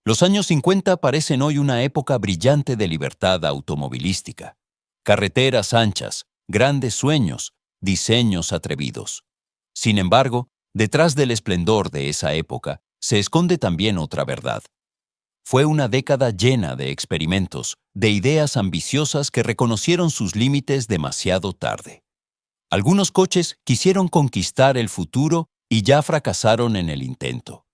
Los años 50 parecen hoy una época brillante de libertad automovilística. Carreteras anchas, grandes sueños, diseños atrevidos. Sin embargo, detrás del esplendor de esa época se esconde también otra verdad. Fue una década llena de experimentos, de ideas ambiciosas que reconocieron sus límites demasiado tarde. Algunos coches quisieron conquistar el futuro y ya fracasaron en el intento.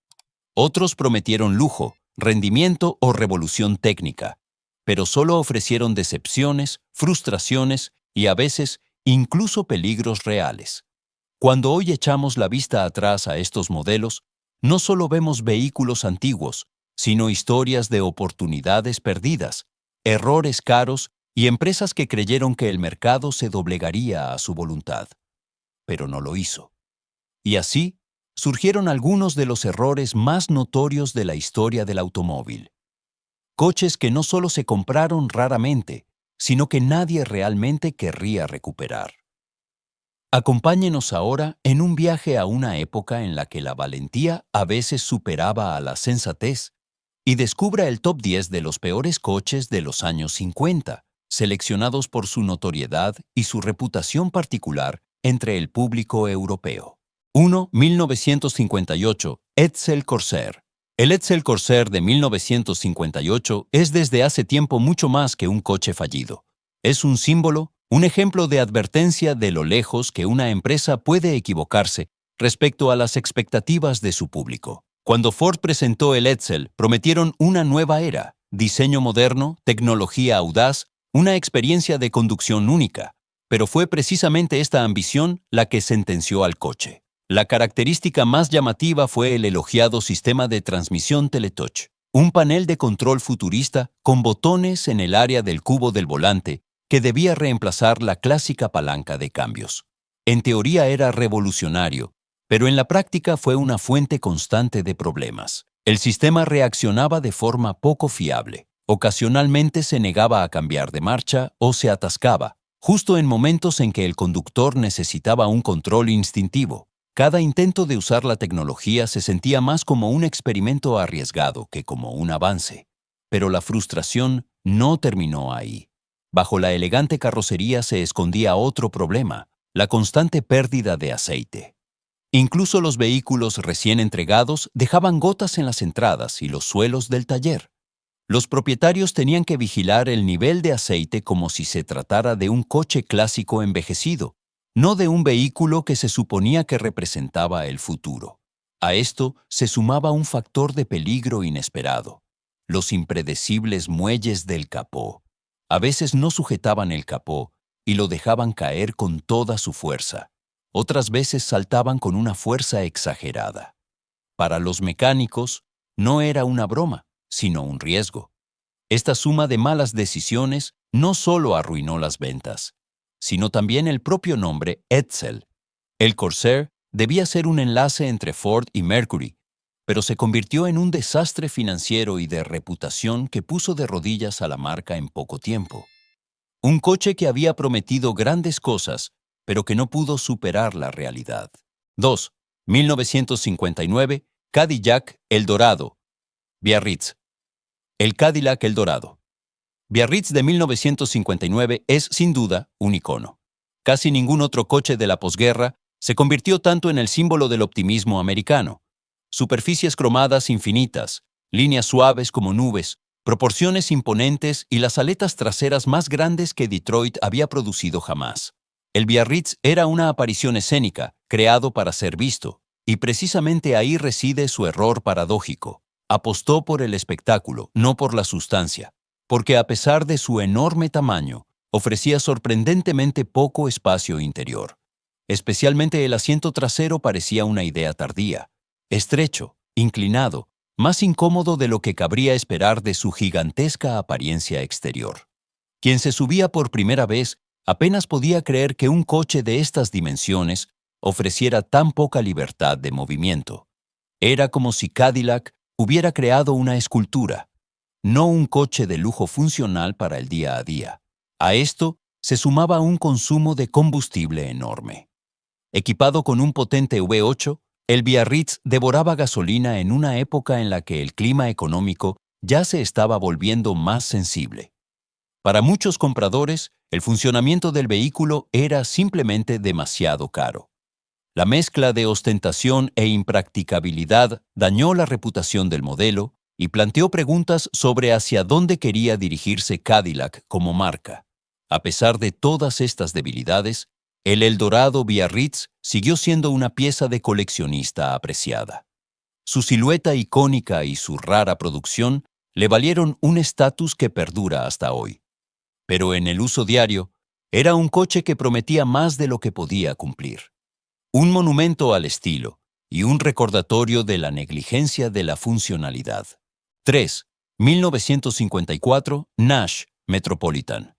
Otros prometieron lujo, rendimiento o revolución técnica, pero solo ofrecieron decepciones, frustraciones y a veces incluso peligros reales. Cuando hoy echamos la vista atrás a estos modelos, no solo vemos vehículos antiguos, sino historias de oportunidades perdidas, errores caros y empresas que creyeron que el mercado se doblegaría a su voluntad. Pero no lo hizo. Y así, surgieron algunos de los errores más notorios de la historia del automóvil. Coches que no solo se compraron raramente, sino que nadie realmente querría recuperar. Acompáñenos ahora en un viaje a una época en la que la valentía a veces superaba a la sensatez y descubra el top 10 de los peores coches de los años 50, seleccionados por su notoriedad y su reputación particular entre el público europeo. 1. 1958. Edsel Corsair. El Edsel Corsair de 1958 es desde hace tiempo mucho más que un coche fallido. Es un símbolo, un ejemplo de advertencia de lo lejos que una empresa puede equivocarse respecto a las expectativas de su público. Cuando Ford presentó el Edsel, prometieron una nueva era, diseño moderno, tecnología audaz, una experiencia de conducción única. Pero fue precisamente esta ambición la que sentenció al coche. La característica más llamativa fue el elogiado sistema de transmisión Teletouch, un panel de control futurista con botones en el área del cubo del volante que debía reemplazar la clásica palanca de cambios. En teoría era revolucionario, pero en la práctica fue una fuente constante de problemas. El sistema reaccionaba de forma poco fiable. Ocasionalmente se negaba a cambiar de marcha o se atascaba, justo en momentos en que el conductor necesitaba un control instintivo. Cada intento de usar la tecnología se sentía más como un experimento arriesgado que como un avance. Pero la frustración no terminó ahí. Bajo la elegante carrocería se escondía otro problema, la constante pérdida de aceite. Incluso los vehículos recién entregados dejaban gotas en las entradas y los suelos del taller. Los propietarios tenían que vigilar el nivel de aceite como si se tratara de un coche clásico envejecido, no de un vehículo que se suponía que representaba el futuro. A esto se sumaba un factor de peligro inesperado: los impredecibles muelles del capó. A veces no sujetaban el capó y lo dejaban caer con toda su fuerza. Otras veces saltaban con una fuerza exagerada. Para los mecánicos, no era una broma, sino un riesgo. Esta suma de malas decisiones no solo arruinó las ventas, sino también el propio nombre Edsel. El Corsair debía ser un enlace entre Ford y Mercury, pero se convirtió en un desastre financiero y de reputación que puso de rodillas a la marca en poco tiempo. Un coche que había prometido grandes cosas, pero que no pudo superar la realidad. 2. 1959. Cadillac Eldorado. Biarritz. El Cadillac Eldorado. Biarritz de 1959 es, sin duda, un icono. Casi ningún otro coche de la posguerra se convirtió tanto en el símbolo del optimismo americano. Superficies cromadas infinitas, líneas suaves como nubes, proporciones imponentes y las aletas traseras más grandes que Detroit había producido jamás. El Biarritz era una aparición escénica, creado para ser visto, y precisamente ahí reside su error paradójico. Apostó por el espectáculo, no por la sustancia, porque a pesar de su enorme tamaño, ofrecía sorprendentemente poco espacio interior. Especialmente el asiento trasero parecía una idea tardía, estrecho, inclinado, más incómodo de lo que cabría esperar de su gigantesca apariencia exterior. Quien se subía por primera vez apenas podía creer que un coche de estas dimensiones ofreciera tan poca libertad de movimiento. Era como si Cadillac hubiera creado una escultura, no un coche de lujo funcional para el día a día. A esto se sumaba un consumo de combustible enorme. Equipado con un potente V8, el Biarritz devoraba gasolina en una época en la que el clima económico ya se estaba volviendo más sensible. Para muchos compradores, el funcionamiento del vehículo era simplemente demasiado caro. La mezcla de ostentación e impracticabilidad dañó la reputación del modelo y planteó preguntas sobre hacia dónde quería dirigirse Cadillac como marca. A pesar de todas estas debilidades, el Eldorado Biarritz siguió siendo una pieza de coleccionista apreciada. Su silueta icónica y su rara producción le valieron un estatus que perdura hasta hoy. Pero en el uso diario, era un coche que prometía más de lo que podía cumplir. Un monumento al estilo y un recordatorio de la negligencia de la funcionalidad. 3. 1954 Nash Metropolitan.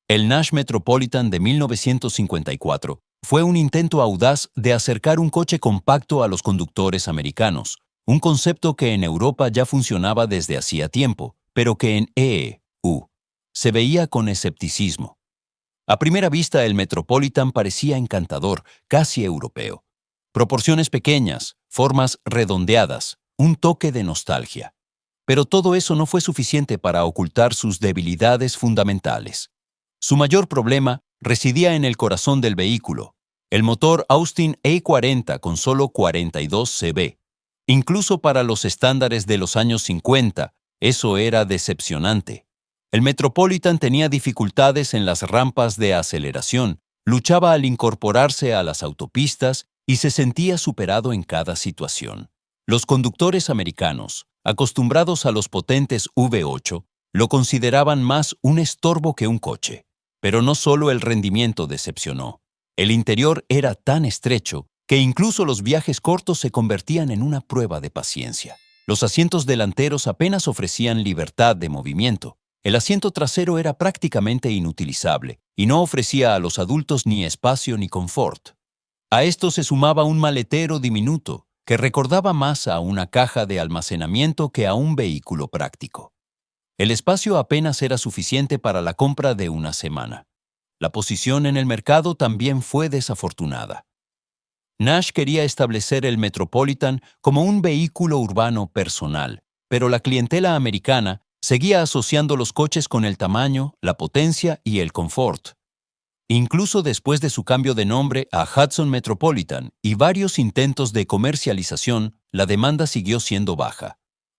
El Nash Metropolitan de 1954 fue un intento audaz de acercar un coche compacto a los conductores americanos, un concepto que en Europa ya funcionaba desde hacía tiempo, pero que en EU se veía con escepticismo. A primera vista, el Metropolitan parecía encantador, casi europeo. Proporciones pequeñas, formas redondeadas, un toque de nostalgia. Pero todo eso no fue suficiente para ocultar sus debilidades fundamentales. Su mayor problema residía en el corazón del vehículo, el motor Austin A40 con solo 42 cb. Incluso para los estándares de los años 50, eso era decepcionante. El Metropolitan tenía dificultades en las rampas de aceleración, luchaba al incorporarse a las autopistas y se sentía superado en cada situación. Los conductores americanos, acostumbrados a los potentes V8, lo consideraban más un estorbo que un coche. Pero no solo el rendimiento decepcionó. El interior era tan estrecho que incluso los viajes cortos se convertían en una prueba de paciencia. Los asientos delanteros apenas ofrecían libertad de movimiento. El asiento trasero era prácticamente inutilizable y no ofrecía a los adultos ni espacio ni confort. A esto se sumaba un maletero diminuto que recordaba más a una caja de almacenamiento que a un vehículo práctico. El espacio apenas era suficiente para la compra de una semana. La posición en el mercado también fue desafortunada. Nash quería establecer el Metropolitan como un vehículo urbano personal, pero la clientela americana seguía asociando los coches con el tamaño, la potencia y el confort. Incluso después de su cambio de nombre a Hudson Metropolitan y varios intentos de comercialización, la demanda siguió siendo baja.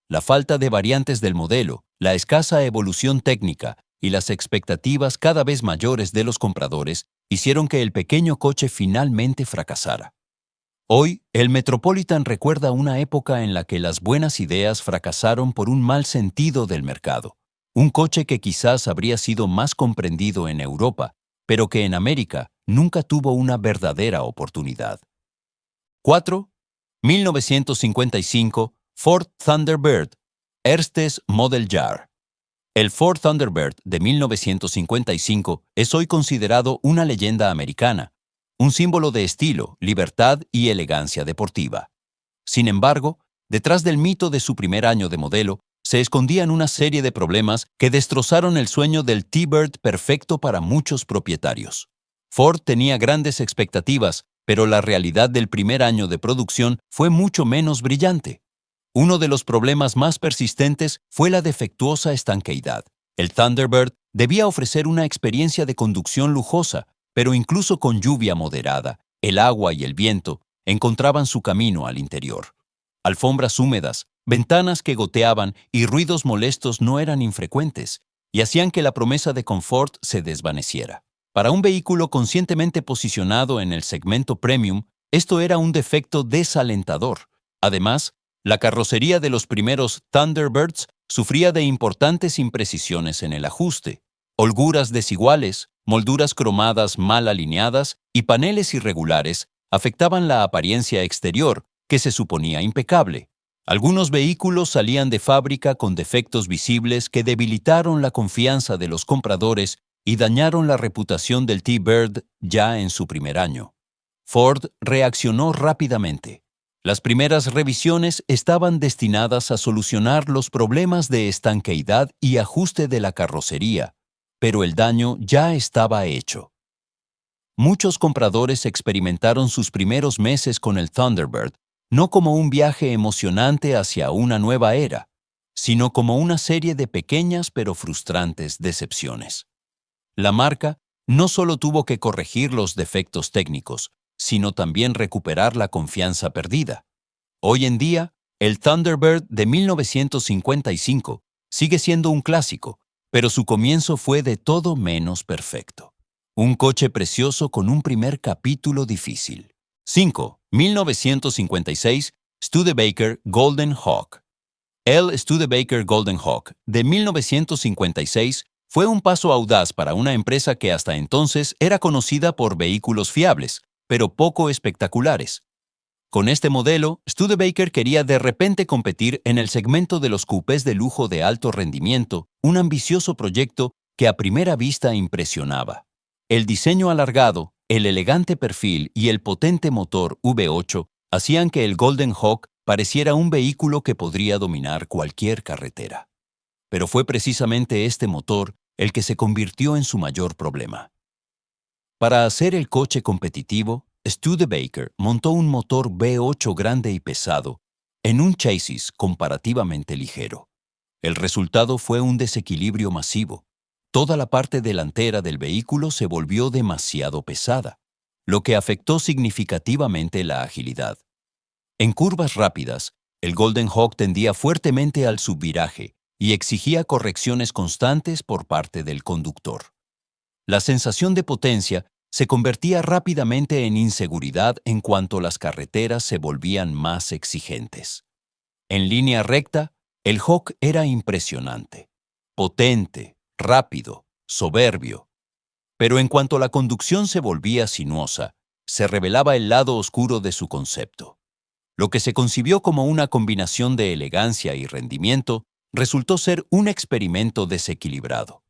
La falta de variantes del modelo, la escasa evolución técnica y las expectativas cada vez mayores de los compradores hicieron que el pequeño coche finalmente fracasara. Hoy, el Metropolitan recuerda una época en la que las buenas ideas fracasaron por un mal sentido del mercado. Un coche que quizás habría sido más comprendido en Europa, pero que en América nunca tuvo una verdadera oportunidad. 4. 1955 Ford Thunderbird, erstes Modeljahr. El Ford Thunderbird de 1955 es hoy considerado una leyenda americana, un símbolo de estilo, libertad y elegancia deportiva. Sin embargo, detrás del mito de su primer año de modelo, se escondían una serie de problemas que destrozaron el sueño del T-Bird perfecto para muchos propietarios. Ford tenía grandes expectativas, pero la realidad del primer año de producción fue mucho menos brillante. Uno de los problemas más persistentes fue la defectuosa estanqueidad. El Thunderbird debía ofrecer una experiencia de conducción lujosa, pero incluso con lluvia moderada, el agua y el viento encontraban su camino al interior. Alfombras húmedas, ventanas que goteaban y ruidos molestos no eran infrecuentes, y hacían que la promesa de confort se desvaneciera. Para un vehículo conscientemente posicionado en el segmento premium, esto era un defecto desalentador. Además, la carrocería de los primeros Thunderbirds sufría de importantes imprecisiones en el ajuste, holguras desiguales, molduras cromadas mal alineadas y paneles irregulares afectaban la apariencia exterior, que se suponía impecable. Algunos vehículos salían de fábrica con defectos visibles que debilitaron la confianza de los compradores y dañaron la reputación del T-Bird ya en su primer año. Ford reaccionó rápidamente. Las primeras revisiones estaban destinadas a solucionar los problemas de estanqueidad y ajuste de la carrocería, pero el daño ya estaba hecho. Muchos compradores experimentaron sus primeros meses con el Thunderbird no como un viaje emocionante hacia una nueva era, sino como una serie de pequeñas pero frustrantes decepciones. La marca no solo tuvo que corregir los defectos técnicos, sino también recuperar la confianza perdida. Hoy en día, el Thunderbird de 1955 sigue siendo un clásico, pero su comienzo fue de todo menos perfecto. Un coche precioso con un primer capítulo difícil. 5. 1956, Studebaker Golden Hawk. El Studebaker Golden Hawk de 1956 fue un paso audaz para una empresa que hasta entonces era conocida por vehículos fiables, pero poco espectaculares. Con este modelo, Studebaker quería de repente competir en el segmento de los coupés de lujo de alto rendimiento, un ambicioso proyecto que a primera vista impresionaba. El diseño alargado, el elegante perfil y el potente motor V8 hacían que el Golden Hawk pareciera un vehículo que podría dominar cualquier carretera. Pero fue precisamente este motor el que se convirtió en su mayor problema. Para hacer el coche competitivo, Studebaker montó un motor V8 grande y pesado en un chasis comparativamente ligero. El resultado fue un desequilibrio masivo. Toda la parte delantera del vehículo se volvió demasiado pesada, lo que afectó significativamente la agilidad. En curvas rápidas, el Golden Hawk tendía fuertemente al subviraje y exigía correcciones constantes por parte del conductor. La sensación de potencia se convertía rápidamente en inseguridad en cuanto las carreteras se volvían más exigentes. En línea recta, el Hawk era impresionante, potente, rápido, soberbio. Pero en cuanto la conducción se volvía sinuosa, se revelaba el lado oscuro de su concepto. Lo que se concibió como una combinación de elegancia y rendimiento resultó ser un experimento desequilibrado.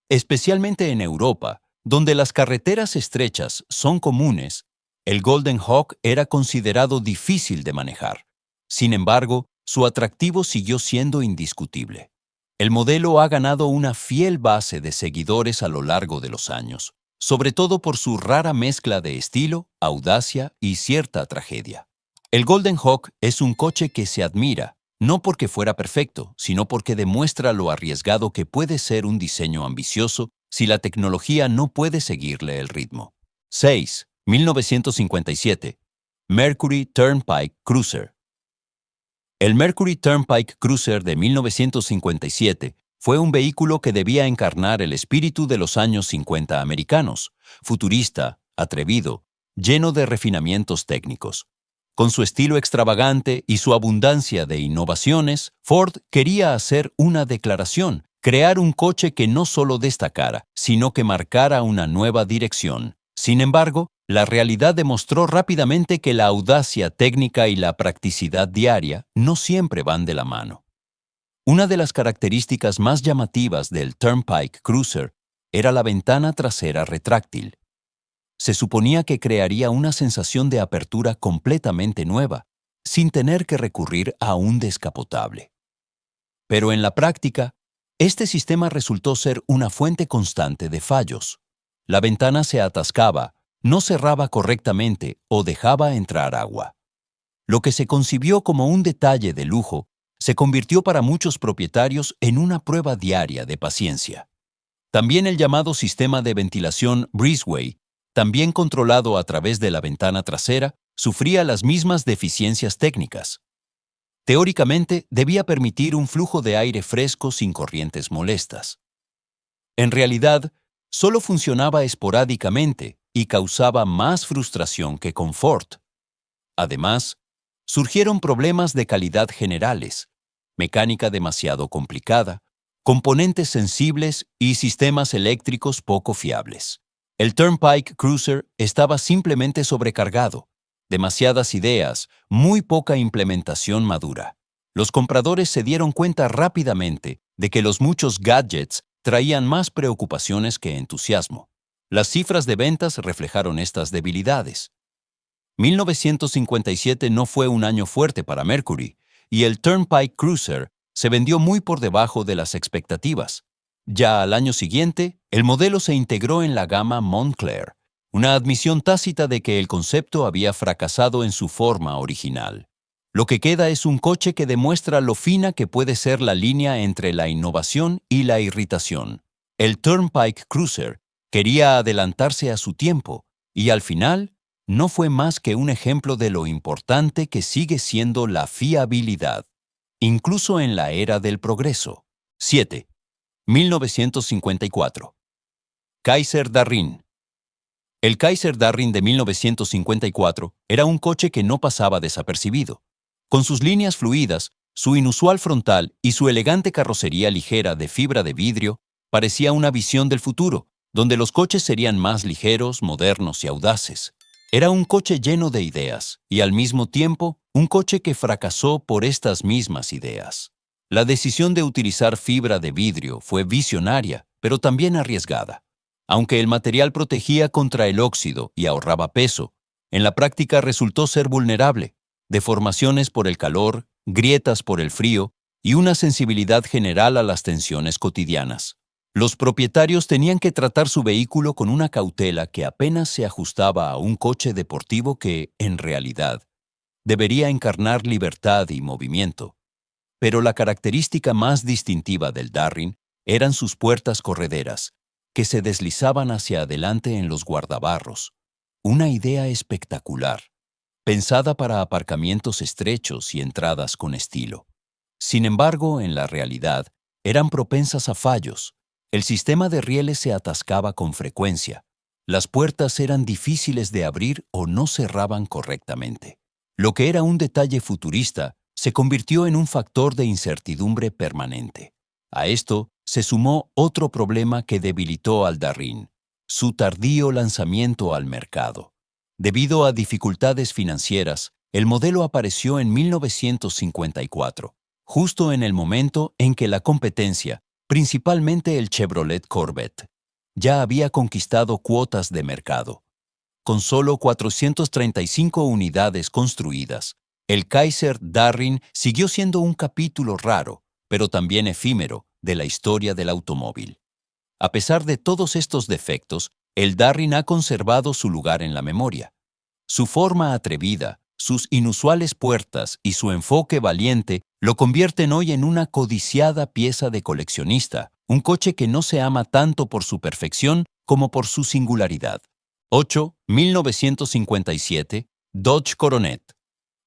Especialmente en Europa, donde las carreteras estrechas son comunes, el Golden Hawk era considerado difícil de manejar. Sin embargo, su atractivo siguió siendo indiscutible. El modelo ha ganado una fiel base de seguidores a lo largo de los años, sobre todo por su rara mezcla de estilo, audacia y cierta tragedia. El Golden Hawk es un coche que se admira, no porque fuera perfecto, sino porque demuestra lo arriesgado que puede ser un diseño ambicioso si la tecnología no puede seguirle el ritmo. 6. 1957. Mercury Turnpike Cruiser. El Mercury Turnpike Cruiser de 1957 fue un vehículo que debía encarnar el espíritu de los años 50 americanos, futurista, atrevido, lleno de refinamientos técnicos. Con su estilo extravagante y su abundancia de innovaciones, Ford quería hacer una declaración, crear un coche que no solo destacara, sino que marcara una nueva dirección. Sin embargo, la realidad demostró rápidamente que la audacia técnica y la practicidad diaria no siempre van de la mano. Una de las características más llamativas del Turnpike Cruiser era la ventana trasera retráctil. Se suponía que crearía una sensación de apertura completamente nueva, sin tener que recurrir a un descapotable. Pero en la práctica, este sistema resultó ser una fuente constante de fallos. La ventana se atascaba, no cerraba correctamente o dejaba entrar agua. Lo que se concibió como un detalle de lujo se convirtió para muchos propietarios en una prueba diaria de paciencia. También el llamado sistema de ventilación breezeway, también controlado a través de la ventana trasera, sufría las mismas deficiencias técnicas. Teóricamente, debía permitir un flujo de aire fresco sin corrientes molestas. En realidad, solo funcionaba esporádicamente y causaba más frustración que confort. Además, surgieron problemas de calidad generales, mecánica demasiado complicada, componentes sensibles y sistemas eléctricos poco fiables. El Turnpike Cruiser estaba simplemente sobrecargado, demasiadas ideas, muy poca implementación madura. Los compradores se dieron cuenta rápidamente de que los muchos gadgets traían más preocupaciones que entusiasmo. Las cifras de ventas reflejaron estas debilidades. 1957 no fue un año fuerte para Mercury, y el Turnpike Cruiser se vendió muy por debajo de las expectativas. Ya al año siguiente, el modelo se integró en la gama Montclair, una admisión tácita de que el concepto había fracasado en su forma original. Lo que queda es un coche que demuestra lo fina que puede ser la línea entre la innovación y la irritación. El Turnpike Cruiser quería adelantarse a su tiempo y al final no fue más que un ejemplo de lo importante que sigue siendo la fiabilidad, incluso en la era del progreso. 7. 1954. Kaiser Darrin. El Kaiser Darrin de 1954 era un coche que no pasaba desapercibido. Con sus líneas fluidas, su inusual frontal y su elegante carrocería ligera de fibra de vidrio, parecía una visión del futuro, donde los coches serían más ligeros, modernos y audaces. Era un coche lleno de ideas y al mismo tiempo un coche que fracasó por estas mismas ideas. La decisión de utilizar fibra de vidrio fue visionaria, pero también arriesgada. Aunque el material protegía contra el óxido y ahorraba peso, en la práctica resultó ser vulnerable. Deformaciones por el calor, grietas por el frío y una sensibilidad general a las tensiones cotidianas. Los propietarios tenían que tratar su vehículo con una cautela que apenas se ajustaba a un coche deportivo que, en realidad, debería encarnar libertad y movimiento. Pero la característica más distintiva del Darrin eran sus puertas correderas, que se deslizaban hacia adelante en los guardabarros. Una idea espectacular, pensada para aparcamientos estrechos y entradas con estilo. Sin embargo, en la realidad, eran propensas a fallos. El sistema de rieles se atascaba con frecuencia. Las puertas eran difíciles de abrir o no cerraban correctamente. Lo que era un detalle futurista se convirtió en un factor de incertidumbre permanente. A esto se sumó otro problema que debilitó al Darrin: su tardío lanzamiento al mercado. Debido a dificultades financieras, el modelo apareció en 1954, justo en el momento en que la competencia, principalmente el Chevrolet Corvette, ya había conquistado cuotas de mercado. Con solo 435 unidades construidas, el Kaiser Darrin siguió siendo un capítulo raro, pero también efímero, de la historia del automóvil. A pesar de todos estos defectos, el Darrin ha conservado su lugar en la memoria. Su forma atrevida, sus inusuales puertas y su enfoque valiente lo convierten hoy en una codiciada pieza de coleccionista, un coche que no se ama tanto por su perfección como por su singularidad. 8. 1957. Dodge Coronet.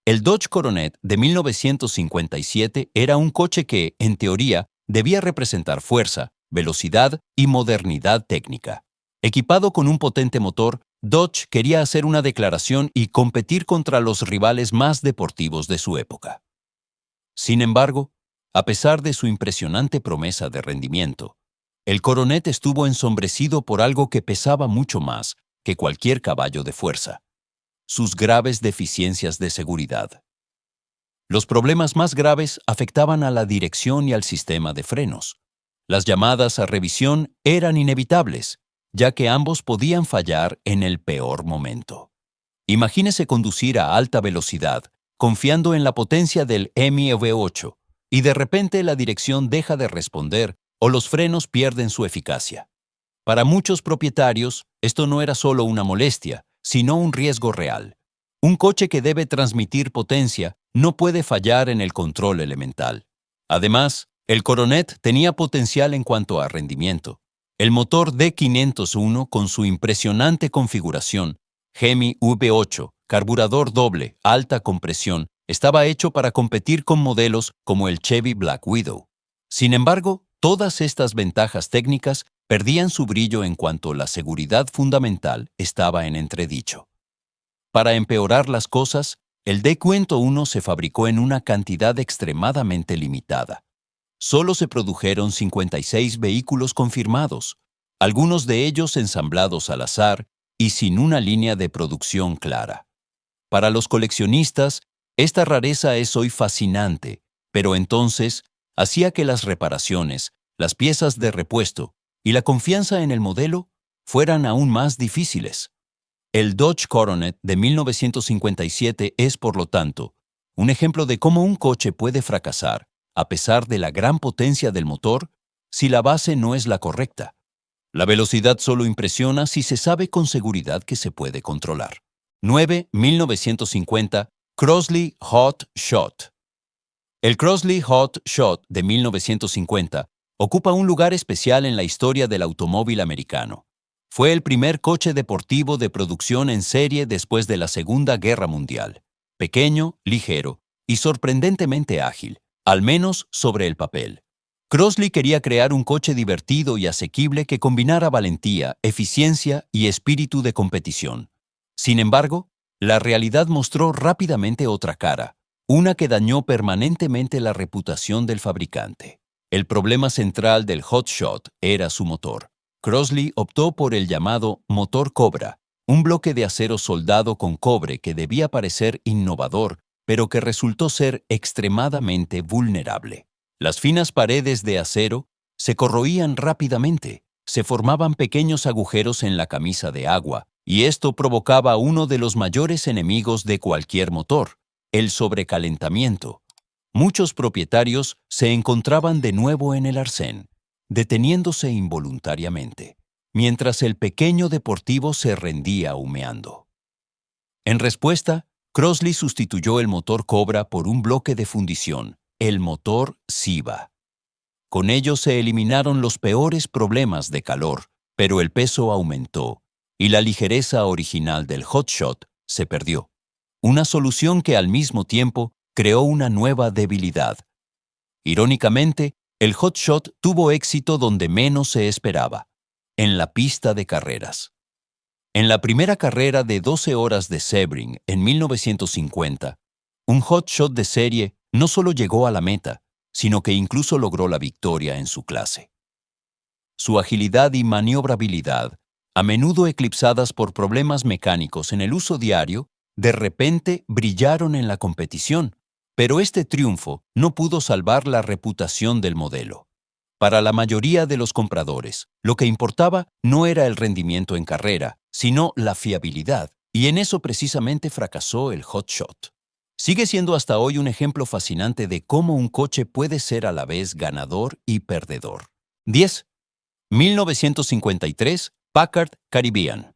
El Dodge Coronet de 1957 era un coche que, en teoría, debía representar fuerza, velocidad y modernidad técnica. Equipado con un potente motor, Dodge quería hacer una declaración y competir contra los rivales más deportivos de su época. Sin embargo, a pesar de su impresionante promesa de rendimiento, el Coronet estuvo ensombrecido por algo que pesaba mucho más que cualquier caballo de fuerza: sus graves deficiencias de seguridad. Los problemas más graves afectaban a la dirección y al sistema de frenos. Las llamadas a revisión eran inevitables, ya que ambos podían fallar en el peor momento. Imagínese conducir a alta velocidad, confiando en la potencia del Hemi V8, y de repente la dirección deja de responder o los frenos pierden su eficacia. Para muchos propietarios, esto no era solo una molestia, sino un riesgo real. Un coche que debe transmitir potencia no puede fallar en el control elemental. Además, el Coronet tenía potencial en cuanto a rendimiento. El motor D501, con su impresionante configuración, Hemi V8, carburador doble, alta compresión, estaba hecho para competir con modelos como el Chevy Black Widow. Sin embargo, todas estas ventajas técnicas perdían su brillo en cuanto la seguridad fundamental estaba en entredicho. Para empeorar las cosas, el D501 se fabricó en una cantidad extremadamente limitada. Solo se produjeron 56 vehículos confirmados, algunos de ellos ensamblados al azar y sin una línea de producción clara. Para los coleccionistas, esta rareza es hoy fascinante, pero entonces hacía que las reparaciones, las piezas de repuesto y la confianza en el modelo fueran aún más difíciles. El Dodge Coronet de 1957 es, por lo tanto, un ejemplo de cómo un coche puede fracasar, a pesar de la gran potencia del motor, si la base no es la correcta. La velocidad solo impresiona si se sabe con seguridad que se puede controlar. 9. 1950. Crosley Hot Shot. El Crosley Hot Shot de 1950 ocupa un lugar especial en la historia del automóvil americano. Fue el primer coche deportivo de producción en serie después de la Segunda Guerra Mundial. Pequeño, ligero y sorprendentemente ágil, al menos sobre el papel. Crosley quería crear un coche divertido y asequible que combinara valentía, eficiencia y espíritu de competición. Sin embargo, la realidad mostró rápidamente otra cara, una que dañó permanentemente la reputación del fabricante. El problema central del Hot Shot era su motor. Crosley optó por el llamado motor Cobra, un bloque de acero soldado con cobre que debía parecer innovador, pero que resultó ser extremadamente vulnerable. Las finas paredes de acero se corroían rápidamente, se formaban pequeños agujeros en la camisa de agua, y esto provocaba uno de los mayores enemigos de cualquier motor, el sobrecalentamiento. Muchos propietarios se encontraban de nuevo en el arcén, deteniéndose involuntariamente, mientras el pequeño deportivo se rendía humeando. En respuesta, Crosley sustituyó el motor Cobra por un bloque de fundición, el motor Siva. Con ello se eliminaron los peores problemas de calor, pero el peso aumentó y la ligereza original del Hot Shot se perdió. Una solución que al mismo tiempo creó una nueva debilidad. Irónicamente, el Hot Shot tuvo éxito donde menos se esperaba, en la pista de carreras. En la primera carrera de 12 horas de Sebring en 1950, un Hot Shot de serie no solo llegó a la meta, sino que incluso logró la victoria en su clase. Su agilidad y maniobrabilidad, a menudo eclipsadas por problemas mecánicos en el uso diario, de repente brillaron en la competición, pero este triunfo no pudo salvar la reputación del modelo. Para la mayoría de los compradores, lo que importaba no era el rendimiento en carrera, sino la fiabilidad, y en eso precisamente fracasó el Hot Shot. Sigue siendo hasta hoy un ejemplo fascinante de cómo un coche puede ser a la vez ganador y perdedor. 10. 1953, Packard Caribbean.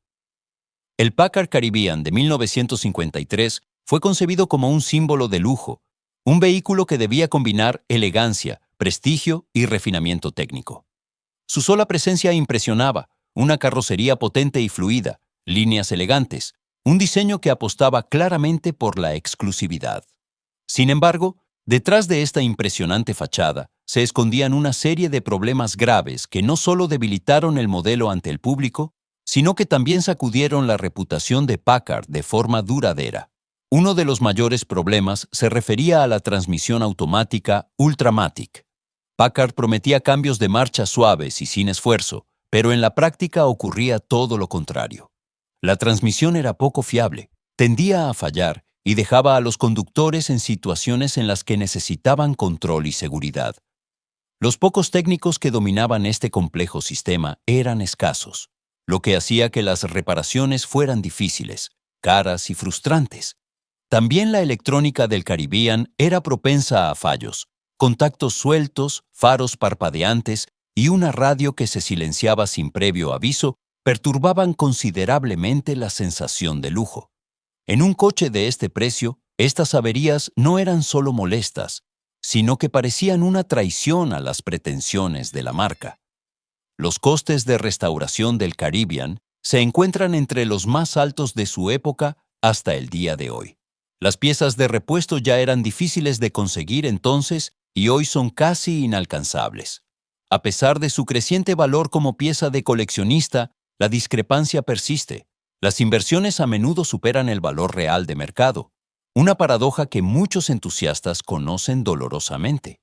El Packard Caribbean de 1953 fue concebido como un símbolo de lujo, un vehículo que debía combinar elegancia, prestigio y refinamiento técnico. Su sola presencia impresionaba, una carrocería potente y fluida, líneas elegantes, un diseño que apostaba claramente por la exclusividad. Sin embargo, detrás de esta impresionante fachada se escondían una serie de problemas graves que no solo debilitaron el modelo ante el público, sino que también sacudieron la reputación de Packard de forma duradera. Uno de los mayores problemas se refería a la transmisión automática Ultramatic. Packard prometía cambios de marcha suaves y sin esfuerzo, pero en la práctica ocurría todo lo contrario. La transmisión era poco fiable, tendía a fallar y dejaba a los conductores en situaciones en las que necesitaban control y seguridad. Los pocos técnicos que dominaban este complejo sistema eran escasos, lo que hacía que las reparaciones fueran difíciles, caras y frustrantes. También la electrónica del Caribbean era propensa a fallos, contactos sueltos, faros parpadeantes y una radio que se silenciaba sin previo aviso perturbaban considerablemente la sensación de lujo. En un coche de este precio, estas averías no eran solo molestas, sino que parecían una traición a las pretensiones de la marca. Los costes de restauración del Caribbean se encuentran entre los más altos de su época hasta el día de hoy. Las piezas de repuesto ya eran difíciles de conseguir entonces y hoy son casi inalcanzables. A pesar de su creciente valor como pieza de coleccionista, la discrepancia persiste. Las inversiones a menudo superan el valor real de mercado, una paradoja que muchos entusiastas conocen dolorosamente.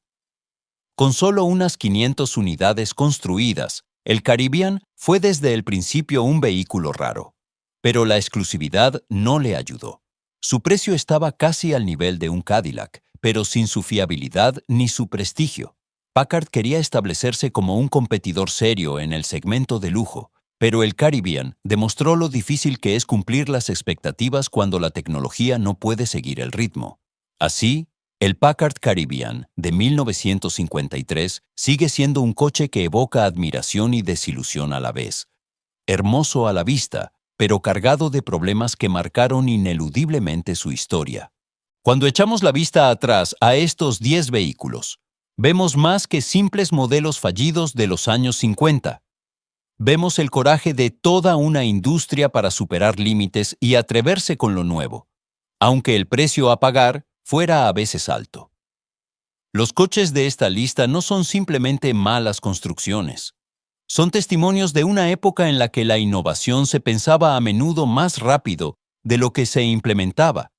Con solo unas 500 unidades construidas, el Caribbean fue desde el principio un vehículo raro. Pero la exclusividad no le ayudó. Su precio estaba casi al nivel de un Cadillac, pero sin su fiabilidad ni su prestigio. Packard quería establecerse como un competidor serio en el segmento de lujo, pero el Caribbean demostró lo difícil que es cumplir las expectativas cuando la tecnología no puede seguir el ritmo. Así, el Packard Caribbean de 1953 sigue siendo un coche que evoca admiración y desilusión a la vez. Hermoso a la vista, pero cargado de problemas que marcaron ineludiblemente su historia. Cuando echamos la vista atrás a estos 10 vehículos, vemos más que simples modelos fallidos de los años 50. Vemos el coraje de toda una industria para superar límites y atreverse con lo nuevo, aunque el precio a pagar fuera a veces alto. Los coches de esta lista no son simplemente malas construcciones. Son testimonios de una época en la que la innovación se pensaba a menudo más rápido de lo que se implementaba,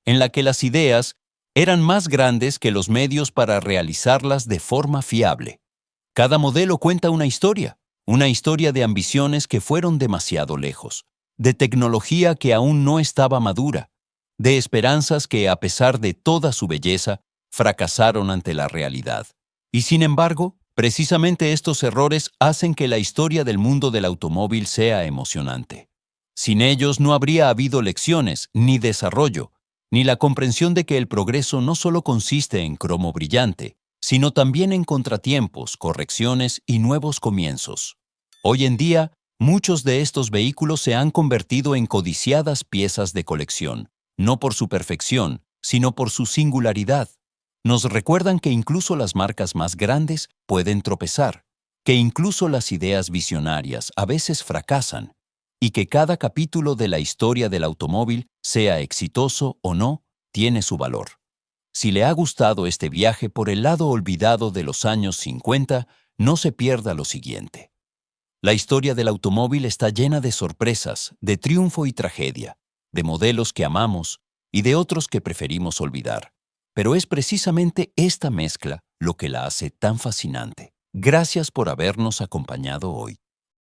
en la que las ideas eran más grandes que los medios para realizarlas de forma fiable. Cada modelo cuenta una historia de ambiciones que fueron demasiado lejos, de tecnología que aún no estaba madura, de esperanzas que, a pesar de toda su belleza, fracasaron ante la realidad. Y sin embargo, precisamente estos errores hacen que la historia del mundo del automóvil sea emocionante. Sin ellos no habría habido lecciones, ni desarrollo, ni la comprensión de que el progreso no solo consiste en cromo brillante, sino también en contratiempos, correcciones y nuevos comienzos. Hoy en día, muchos de estos vehículos se han convertido en codiciadas piezas de colección, no por su perfección, sino por su singularidad. Nos recuerdan que incluso las marcas más grandes pueden tropezar, que incluso las ideas visionarias a veces fracasan, y que cada capítulo de la historia del automóvil, sea exitoso o no, tiene su valor. Si le ha gustado este viaje por el lado olvidado de los años 50, no se pierda lo siguiente. La historia del automóvil está llena de sorpresas, de triunfo y tragedia, de modelos que amamos y de otros que preferimos olvidar. Pero es precisamente esta mezcla lo que la hace tan fascinante. Gracias por habernos acompañado hoy.